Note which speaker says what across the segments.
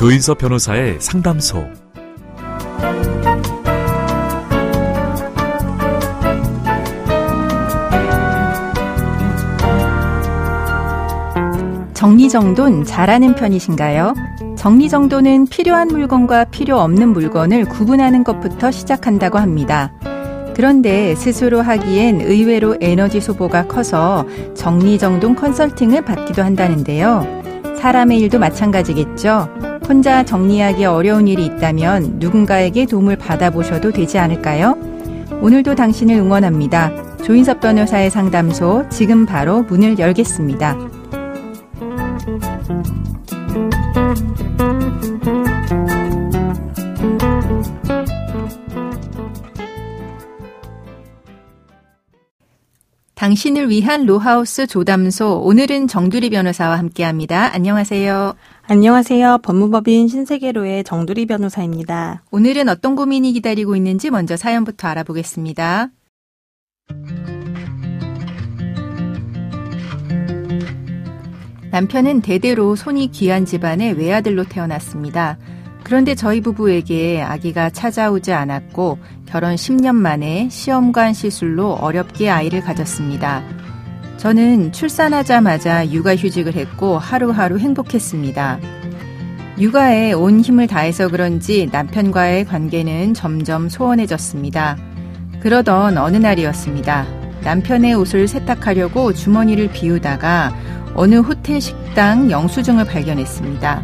Speaker 1: 조인섭 변호사의 상담소.
Speaker 2: 정리정돈 잘하는 편이신가요? 정리정돈은 필요한 물건과 필요 없는 물건을 구분하는 것부터 시작한다고 합니다. 그런데 스스로 하기엔 의외로 에너지 소모가 커서 정리정돈 컨설팅을 받기도 한다는데요. 사람의 일도 마찬가지겠죠. 혼자 정리하기 어려운 일이 있다면 누군가에게 도움을 받아보셔도 되지 않을까요? 오늘도 당신을 응원합니다. 조인섭 변호사의 상담소, 지금 바로 문을 열겠습니다. 당신을 위한 로하우스 조담소, 오늘은 정두리 변호사와 함께합니다. 안녕하세요.
Speaker 3: 안녕하세요. 법무법인 신세계로의 정두리 변호사입니다.
Speaker 2: 오늘은 어떤 고민이 기다리고 있는지 먼저 사연부터 알아보겠습니다. 남편은 대대로 손이 귀한 집안의 외아들로 태어났습니다. 그런데 저희 부부에게 아기가 찾아오지 않았고 결혼 10년 만에 시험관 시술로 어렵게 아이를 가졌습니다. 저는 출산하자마자 육아휴직을 했고 하루하루 행복했습니다. 육아에 온 힘을 다해서 그런지 남편과의 관계는 점점 소원해졌습니다. 그러던 어느 날이었습니다. 남편의 옷을 세탁하려고 주머니를 비우다가 어느 호텔 식당 영수증을 발견했습니다.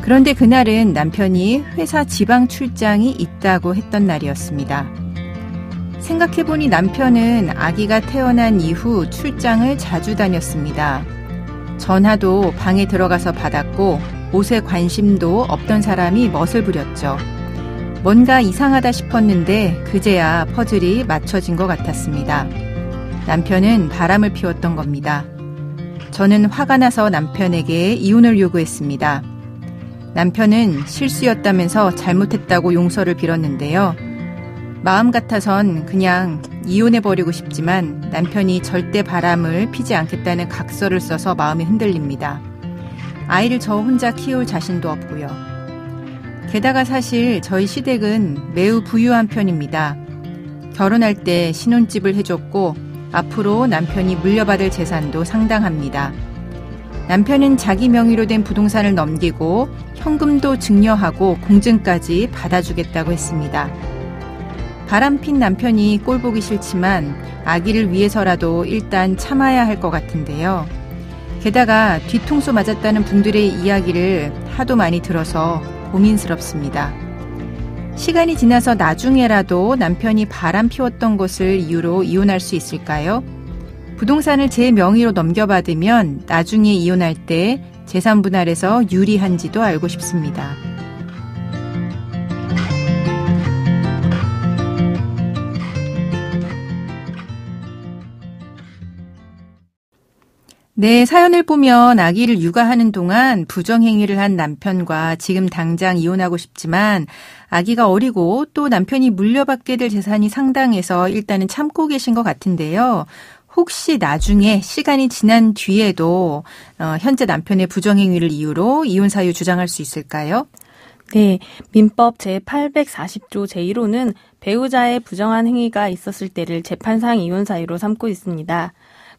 Speaker 2: 그런데 그날은 남편이 회사 지방 출장이 있다고 했던 날이었습니다. 생각해보니 남편은 아기가 태어난 이후 출장을 자주 다녔습니다. 전화도 방에 들어가서 받았고 옷에 관심도 없던 사람이 멋을 부렸죠. 뭔가 이상하다 싶었는데 그제야 퍼즐이 맞춰진 것 같았습니다. 남편은 바람을 피웠던 겁니다. 저는 화가 나서 남편에게 이혼을 요구했습니다. 남편은 실수였다면서 잘못했다고 용서를 빌었는데요. 마음 같아선 그냥 이혼해버리고 싶지만 남편이 절대 바람을 피지 않겠다는 각서를 써서 마음이 흔들립니다. 아이를 저 혼자 키울 자신도 없고요. 게다가 사실 저희 시댁은 매우 부유한 편입니다. 결혼할 때 신혼집을 해줬고 앞으로 남편이 물려받을 재산도 상당합니다. 남편은 자기 명의로 된 부동산을 넘기고 현금도 증여하고 공증까지 받아주겠다고 했습니다. 바람핀 남편이 꼴보기 싫지만 아기를 위해서라도 일단 참아야 할 것 같은데요. 게다가 뒤통수 맞았다는 분들의 이야기를 하도 많이 들어서 고민스럽습니다. 시간이 지나서 나중에라도 남편이 바람 피웠던 것을 이유로 이혼할 수 있을까요? 부동산을 제 명의로 넘겨받으면 나중에 이혼할 때 재산 분할에서 유리한지도 알고 싶습니다. 네, 사연을 보면 아기를 육아하는 동안 부정행위를 한 남편과 지금 당장 이혼하고 싶지만 아기가 어리고 또 남편이 물려받게 될 재산이 상당해서 일단은 참고 계신 것 같은데요. 혹시 나중에 시간이 지난 뒤에도 현재 남편의 부정행위를 이유로 이혼 사유 주장할 수 있을까요?
Speaker 3: 네, 민법 제840조 제1호는 배우자의 부정한 행위가 있었을 때를 재판상 이혼 사유로 삼고 있습니다.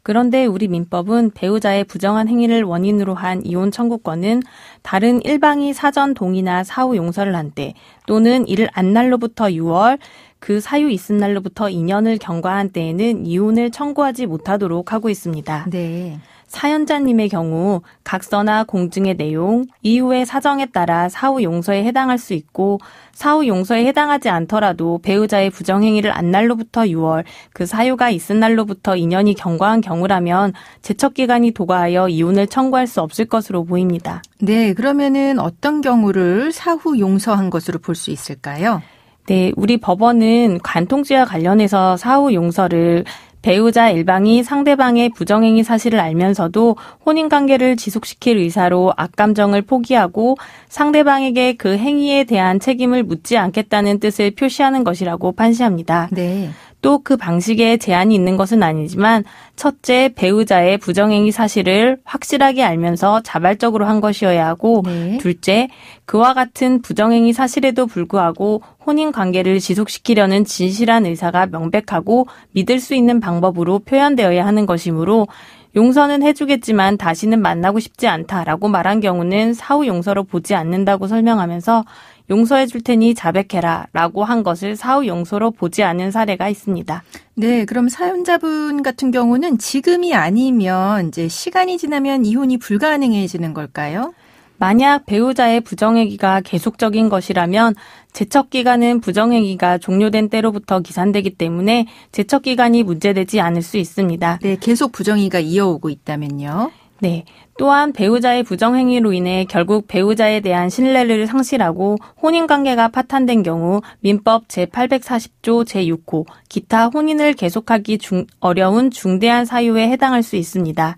Speaker 3: 그런데 우리 민법은 배우자의 부정한 행위를 원인으로 한 이혼 청구권은 다른 일방이 사전 동의나 사후 용서를 한 때 또는 이를 안 날로부터 6월, 그 사유 있은 날로부터 2년을 경과한 때에는 이혼을 청구하지 못하도록 하고 있습니다.
Speaker 2: 네.
Speaker 3: 사연자님의 경우 각서나 공증의 내용, 이후의 사정에 따라 사후 용서에 해당할 수 있고 사후 용서에 해당하지 않더라도 배우자의 부정행위를 안 날로부터 6월, 그 사유가 있은 날로부터 2년이 경과한 경우라면 제척기간이 도과하여 이혼을 청구할 수 없을 것으로 보입니다.
Speaker 2: 네, 그러면은 어떤 경우를 사후 용서한 것으로 볼 수 있을까요?
Speaker 3: 네, 우리 법원은 관통죄와 관련해서 사후 용서를 배우자 일방이 상대방의 부정행위 사실을 알면서도 혼인관계를 지속시킬 의사로 악감정을 포기하고 상대방에게 그 행위에 대한 책임을 묻지 않겠다는 뜻을 표시하는 것이라고 판시합니다.
Speaker 2: 네.
Speaker 3: 또 그 방식에 제한이 있는 것은 아니지만 첫째, 배우자의 부정행위 사실을 확실하게 알면서 자발적으로 한 것이어야 하고
Speaker 2: 네.
Speaker 3: 둘째, 그와 같은 부정행위 사실에도 불구하고 혼인관계를 지속시키려는 진실한 의사가 명백하고 믿을 수 있는 방법으로 표현되어야 하는 것이므로 용서는 해주겠지만 다시는 만나고 싶지 않다라고 말한 경우는 사후 용서로 보지 않는다고 설명하면서 용서해 줄 테니 자백해라 라고 한 것을 사후 용서로 보지 않은 사례가 있습니다.
Speaker 2: 네, 그럼 사연자분 같은 경우는 지금이 아니면 이제 시간이 지나면 이혼이 불가능해지는 걸까요?
Speaker 3: 만약 배우자의 부정행위가 계속적인 것이라면 제척기간은 부정행위가 종료된 때로부터 기산되기 때문에 제척기간이 문제되지 않을 수 있습니다.
Speaker 2: 네, 계속 부정행위가 이어오고 있다면요.
Speaker 3: 네. 또한 배우자의 부정행위로 인해 결국 배우자에 대한 신뢰를 상실하고 혼인관계가 파탄된 경우 민법 제840조 제6호 기타 혼인을 계속하기 어려운 중대한 사유에 해당할 수 있습니다.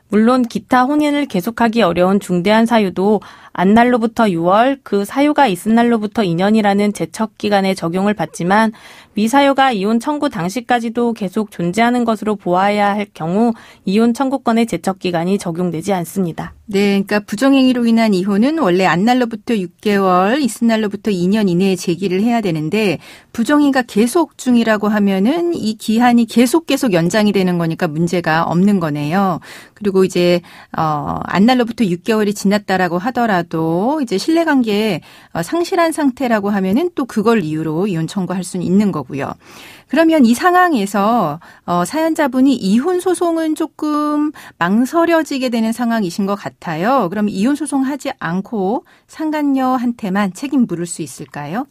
Speaker 3: 물론 기타 혼인을 계속하기 어려운 중대한 사유도 안날로부터 6월, 그 사유가 있은 날로부터 2년이라는 제척기간에 적용을 받지만 미사유가 이혼 청구 당시까지도 계속 존재하는 것으로 보아야 할 경우 이혼 청구권의 제척기간이 적용되지 않습니다.
Speaker 2: 네, 그러니까 부정행위로 인한 이혼은 원래 안날로부터 6개월, 있은 날로부터 2년 이내에 제기를 해야 되는데 부정행위가 계속 중이라고 하면은 이 기한이 계속 연장이 되는 거니까 문제가 없는 거네요. 그리고 이제 안날로부터 6개월이 지났다라고 하더라도 이제 신뢰관계에 상실한 상태라고 하면은 또 그걸 이유로 이혼 청구할 수는 있는 거고요. 그러면 이 상황에서 사연자분이 이혼 소송은 조금 망설여지게 되는 상황이신 것 같아요. 그럼 이혼 소송하지 않고 상간녀한테만 책임 물을 수 있을까요?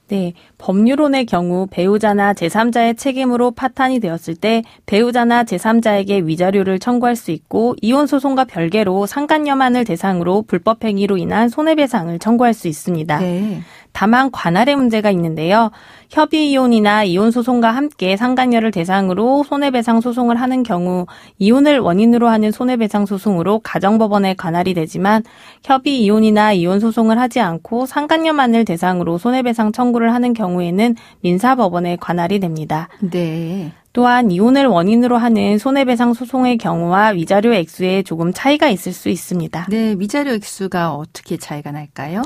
Speaker 3: 네, 법률론의 경우 배우자나 제3자의 책임으로 파탄이 되었을 때 배우자나 제3자에게 위자료를 청구할 수 있고 이혼 소송과 별개로 상간녀만을 대상으로 불법 행위로 인한 손해배상을 청구할 수 있습니다.
Speaker 2: 네.
Speaker 3: 다만 관할의 문제가 있는데요. 협의 이혼이나 이혼 소송과 함께 상간녀를 대상으로 손해배상 소송을 하는 경우 이혼을 원인으로 하는 손해배상 소송으로 가정법원에 관할이 되지만 협의 이혼이나 이혼 소송을 하지 않고 상간녀만을 대상으로 손해배상 청구를 하는 경우에는 민사법원에 관할이 됩니다.
Speaker 2: 네.
Speaker 3: 또한 이혼을 원인으로 하는 손해배상 소송의 경우와 위자료 액수에 조금 차이가 있을 수 있습니다.
Speaker 2: 네, 위자료 액수가 어떻게 차이가 날까요?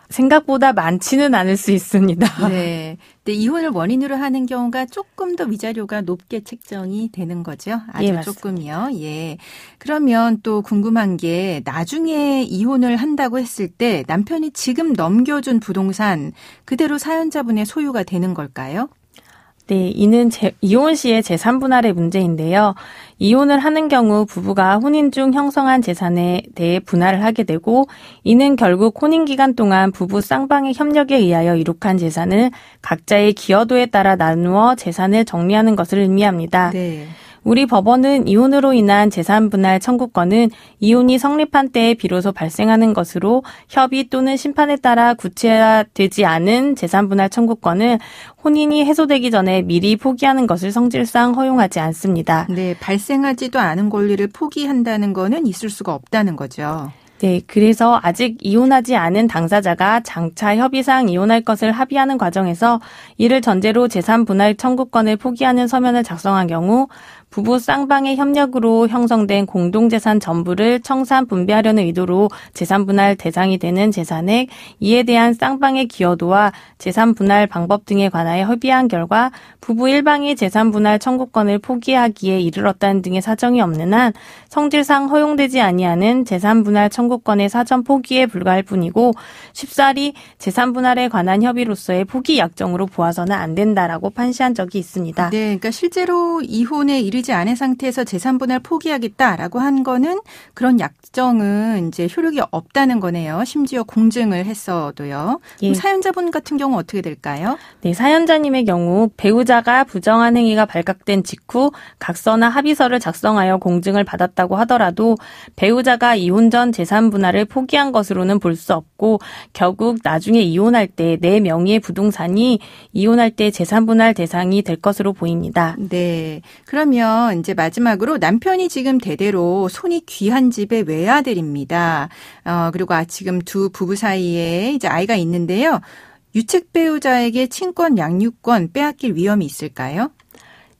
Speaker 3: 생각보다 많지는 않을 수 있습니다.
Speaker 2: 네. 근데 이혼을 원인으로 하는 경우가 조금 더 위자료가 높게 책정이 되는 거죠. 아주
Speaker 3: 예,
Speaker 2: 조금이요. 예. 그러면 또 궁금한 게 나중에 이혼을 한다고 했을 때 남편이 지금 넘겨준 부동산 그대로 사연자분의 소유가 되는 걸까요?
Speaker 3: 네, 이는 이혼 시의 재산분할의 문제인데요. 이혼을 하는 경우 부부가 혼인 중 형성한 재산에 대해 분할을 하게 되고 이는 결국 혼인 기간 동안 부부 쌍방의 협력에 의하여 이룩한 재산을 각자의 기여도에 따라 나누어 재산을 정리하는 것을 의미합니다.
Speaker 2: 네.
Speaker 3: 우리 법원은 이혼으로 인한 재산분할 청구권은 이혼이 성립한 때에 비로소 발생하는 것으로 협의 또는 심판에 따라 구체화되지 않은 재산분할 청구권을 혼인이 해소되기 전에 미리 포기하는 것을 성질상 허용하지 않습니다.
Speaker 2: 네, 발생하지도 않은 권리를 포기한다는 거는 있을 수가 없다는 거죠.
Speaker 3: 네, 그래서 아직 이혼하지 않은 당사자가 장차 협의상 이혼할 것을 합의하는 과정에서 이를 전제로 재산분할 청구권을 포기하는 서면을 작성한 경우 부부 쌍방의 협력으로 형성된 공동재산 전부를 청산 분배하려는 의도로 재산분할 대상이 되는 재산액, 이에 대한 쌍방의 기여도와 재산분할 방법 등에 관하여 협의한 결과 부부 일방이 재산분할 청구권을 포기하기에 이르렀다는 등의 사정이 없는 한 성질상 허용되지 아니하는 재산분할 청구권의 사전 포기에 불과할 뿐이고 쉽사리 재산분할에 관한 협의로서의 포기 약정으로 보아서는 안 된다라고 판시한 적이 있습니다.
Speaker 2: 네, 그러니까 실제로 이혼에 이르지 않은 상태에서 재산분할 포기하겠다라고 한 거는 그런 약정은 이제 효력이 없다는 거네요. 심지어 공증을 했어도요.
Speaker 3: 예.
Speaker 2: 사연자분 같은 경우 어떻게 될까요?
Speaker 3: 네, 사연자님의 경우 배우자가 부정한 행위가 발각된 직후 각서나 합의서를 작성하여 공증을 받았다고 하더라도 배우자가 이혼 전 재산분할을 포기한 것으로는 볼 수 없고 결국 나중에 이혼할 때 내 명의의 부동산이 이혼할 때 재산분할 대상이 될 것으로 보입니다.
Speaker 2: 네, 그러면 이제 마지막으로 남편이 지금 대대로 손이 귀한 집의 외아들입니다. 그리고 지금 두 부부 사이에 이제 아이가 있는데요. 유책 배우자에게 친권 양육권 빼앗길 위험이 있을까요?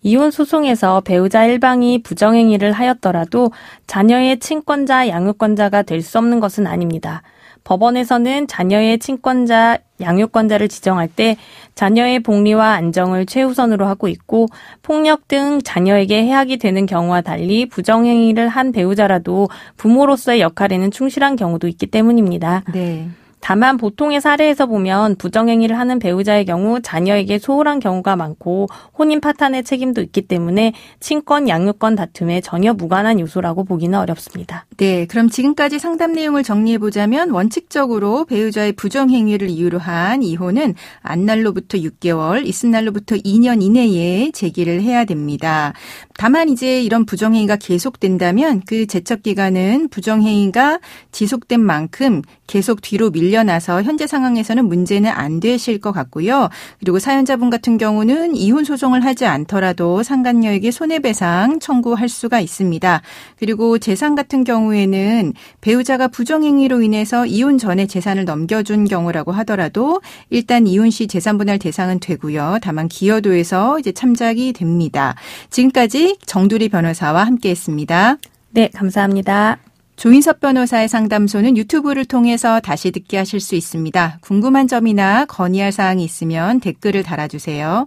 Speaker 3: 이혼 소송에서 배우자 일방이 부정행위를 하였더라도 자녀의 친권자, 양육권자가 될 수 없는 것은 아닙니다. 법원에서는 자녀의 친권자, 양육권자를 지정할 때 자녀의 복리와 안정을 최우선으로 하고 있고 폭력 등 자녀에게 해악이 되는 경우와 달리 부정행위를 한 배우자라도 부모로서의 역할에는 충실한 경우도 있기 때문입니다.
Speaker 2: 네.
Speaker 3: 다만 보통의 사례에서 보면 부정행위를 하는 배우자의 경우 자녀에게 소홀한 경우가 많고 혼인 파탄의 책임도 있기 때문에 친권, 양육권 다툼에 전혀 무관한 요소라고 보기는 어렵습니다.
Speaker 2: 네, 그럼 지금까지 상담 내용을 정리해보자면 원칙적으로 배우자의 부정행위를 이유로 한 이혼은 안날로부터 6개월, 있은 날로부터 2년 이내에 제기를 해야 됩니다. 다만 이제 이런 부정행위가 계속된다면 그 제척기간은 부정행위가 지속된 만큼 계속 뒤로 밀려나서 현재 상황에서는 문제는 안 되실 것 같고요. 그리고 사연자분 같은 경우는 이혼 소송을 하지 않더라도 상간녀에게 손해배상 청구할 수가 있습니다. 그리고 재산 같은 경우에는 배우자가 부정행위로 인해서 이혼 전에 재산을 넘겨준 경우라고 하더라도 일단 이혼 시 재산분할 대상은 되고요. 다만 기여도에서 이제 참작이 됩니다. 지금까지 정두리 변호사와 함께했습니다.
Speaker 3: 네, 감사합니다.
Speaker 2: 조인섭 변호사의 상담소는 유튜브를 통해서 다시 듣게 하실 수 있습니다. 궁금한 점이나 건의할 사항이 있으면 댓글을 달아주세요.